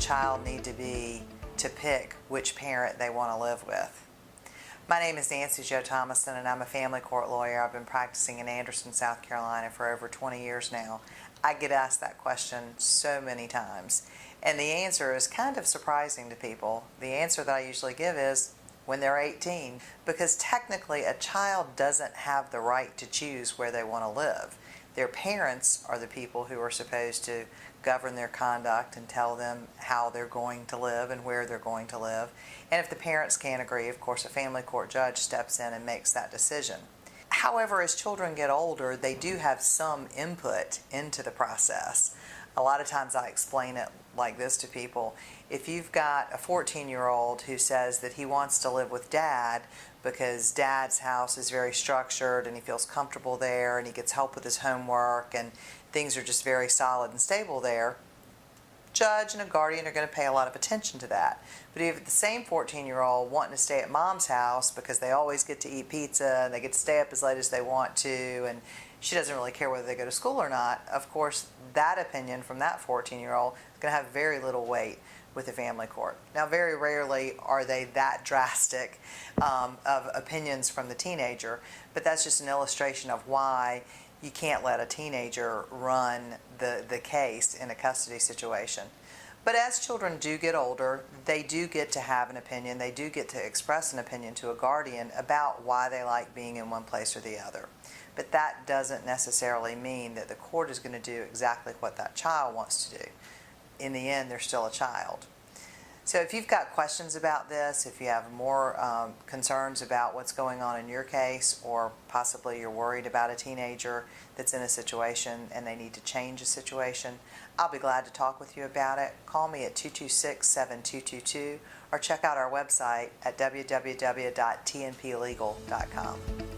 child need to be to pick which parent they want to live with? My name is Nancy Jo Thomason, and I'm a family court lawyer. I've been practicing in Anderson, South Carolina for over 20 years now. I get asked that question so many times, and the answer is kind of surprising to people. The answer that I usually give is when they're 18, because technically a child doesn't have the right to choose where they want to live. Their parents are the people who are supposed to govern their conduct and tell them how they're going to live and where they're going to live. And if the parents can't agree, of course, a family court judge steps in and makes that decision. However, as children get older, they do have some input into the process. A lot of times I explain it like this to people. If you've got a 14-year-old who says that he wants to live with dad because dad's house is very structured and he feels comfortable there and he gets help with his homework and things are just very solid and stable there, judge and a guardian are going to pay a lot of attention to that. But if the same 14-year-old wanting to stay at mom's house because they always get to eat pizza and they get to stay up as late as they want to, and she doesn't really care whether they go to school or not, of course that opinion from that 14-year-old is going to have very little weight with the family court. Now, very rarely are they that drastic of opinions from the teenager, but that's just an illustration of why you can't let a teenager run the case in a custody situation. But as children do get older, they do get to have an opinion. They do get to express an opinion to a guardian about why they like being in one place or the other. But that doesn't necessarily mean that the court is going to do exactly what that child wants to do. In the end, they're still a child. So if you've got questions about this, if you have more concerns about what's going on in your case, or possibly you're worried about a teenager that's in a situation and they need to change a situation, I'll be glad to talk with you about it. Call me at 226-7222 or check out our website at www.tnplegal.com.